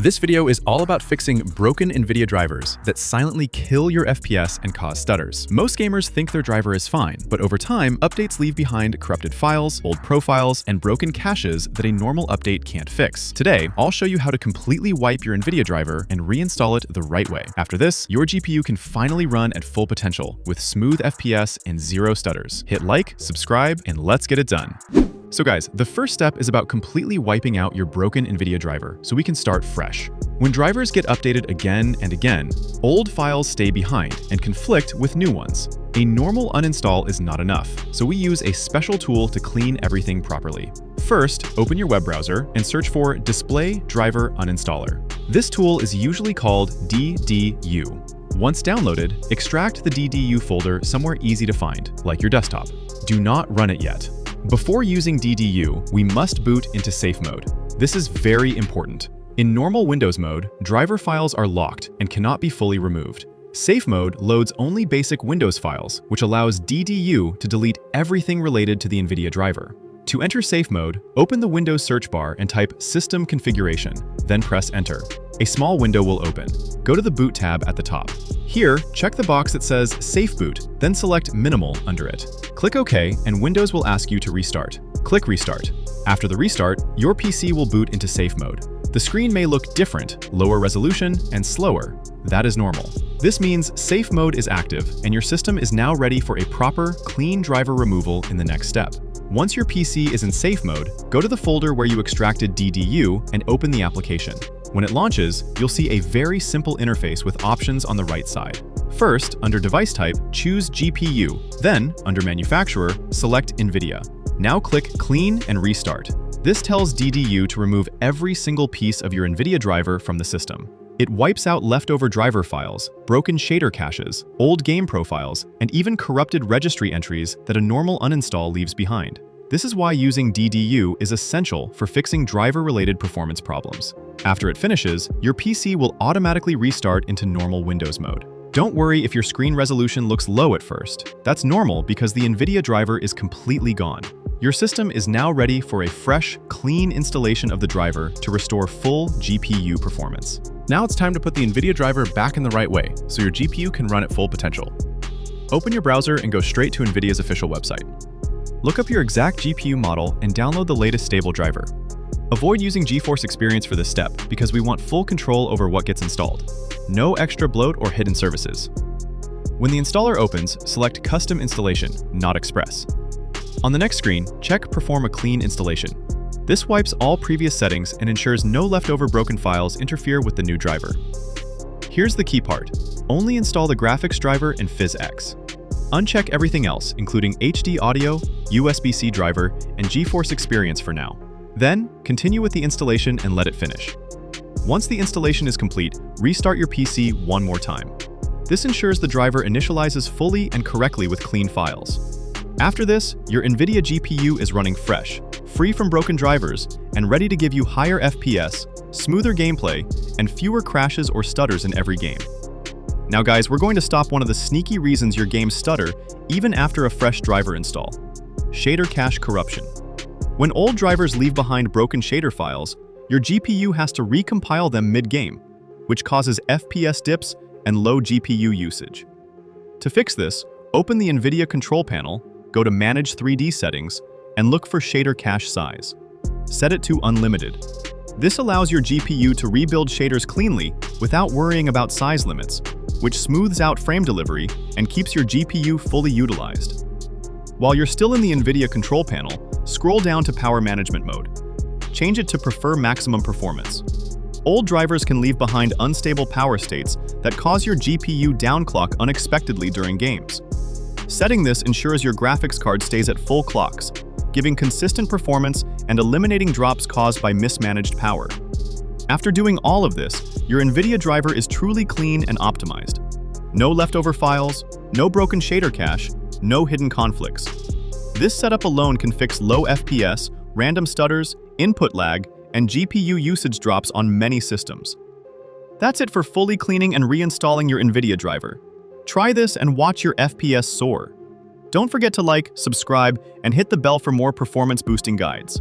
This video is all about fixing broken NVIDIA drivers that silently kill your FPS and cause stutters. Most gamers think their driver is fine, but over time, updates leave behind corrupted files, old profiles, and broken caches that a normal update can't fix. Today, I'll show you how to completely wipe your NVIDIA driver and reinstall it the right way. After this, your GPU can finally run at full potential with smooth FPS and zero stutters. Hit like, subscribe, and let's get it done. So guys, the first step is about completely wiping out your broken NVIDIA driver so we can start fresh. When drivers get updated again and again, old files stay behind and conflict with new ones. A normal uninstall is not enough, so we use a special tool to clean everything properly. First, open your web browser and search for Display Driver Uninstaller. This tool is usually called DDU. Once downloaded, extract the DDU folder somewhere easy to find, like your desktop. Do not run it yet. Before using DDU, we must boot into safe mode. This is very important. In normal Windows mode, driver files are locked and cannot be fully removed. Safe mode loads only basic Windows files, which allows DDU to delete everything related to the NVIDIA driver. To enter safe mode, open the Windows search bar and type System Configuration, then press Enter. A small window will open. Go to the Boot tab at the top. Here, check the box that says Safe Boot, then select Minimal under it. Click OK, and Windows will ask you to restart. Click Restart. After the restart, your PC will boot into safe mode. The screen may look different, lower resolution, and slower. That is normal. This means safe mode is active, and your system is now ready for a proper, clean driver removal in the next step. Once your PC is in safe mode, go to the folder where you extracted DDU and open the application. When it launches, you'll see a very simple interface with options on the right side. First, under Device Type, choose GPU. Then, under Manufacturer, select NVIDIA. Now click Clean and Restart. This tells DDU to remove every single piece of your NVIDIA driver from the system. It wipes out leftover driver files, broken shader caches, old game profiles, and even corrupted registry entries that a normal uninstall leaves behind. This is why using DDU is essential for fixing driver-related performance problems. After it finishes, your PC will automatically restart into normal Windows mode. Don't worry if your screen resolution looks low at first. That's normal because the NVIDIA driver is completely gone. Your system is now ready for a fresh, clean installation of the driver to restore full GPU performance. Now it's time to put the NVIDIA driver back in the right way so your GPU can run at full potential. Open your browser and go straight to NVIDIA's official website. Look up your exact GPU model and download the latest stable driver. Avoid using GeForce Experience for this step because we want full control over what gets installed. No extra bloat or hidden services. When the installer opens, select Custom Installation, not Express. On the next screen, check Perform a Clean Installation. This wipes all previous settings and ensures no leftover broken files interfere with the new driver. Here's the key part. Only install the graphics driver and PhysX. Uncheck everything else, including HD audio, USB-C driver, and GeForce Experience for now. Then, continue with the installation and let it finish. Once the installation is complete, restart your PC one more time. This ensures the driver initializes fully and correctly with clean files. After this, your NVIDIA GPU is running fresh, free from broken drivers, and ready to give you higher FPS, smoother gameplay, and fewer crashes or stutters in every game. Now guys, we're going to stop one of the sneaky reasons your games stutter even after a fresh driver install. Shader cache corruption. When old drivers leave behind broken shader files, your GPU has to recompile them mid-game, which causes FPS dips and low GPU usage. To fix this, open the NVIDIA control panel, go to Manage 3D Settings, and look for shader cache size. Set it to Unlimited. This allows your GPU to rebuild shaders cleanly without worrying about size limits, which smooths out frame delivery and keeps your GPU fully utilized. While you're still in the NVIDIA control panel, scroll down to Power Management mode. Change it to Prefer Maximum Performance. Old drivers can leave behind unstable power states that cause your GPU downclock unexpectedly during games. Setting this ensures your graphics card stays at full clocks, giving consistent performance and eliminating drops caused by mismanaged power. After doing all of this, your NVIDIA driver is truly clean and optimized. No leftover files, no broken shader cache, no hidden conflicts. This setup alone can fix low FPS, random stutters, input lag, and GPU usage drops on many systems. That's it for fully cleaning and reinstalling your NVIDIA driver. Try this and watch your FPS soar. Don't forget to like, subscribe, and hit the bell for more performance-boosting guides.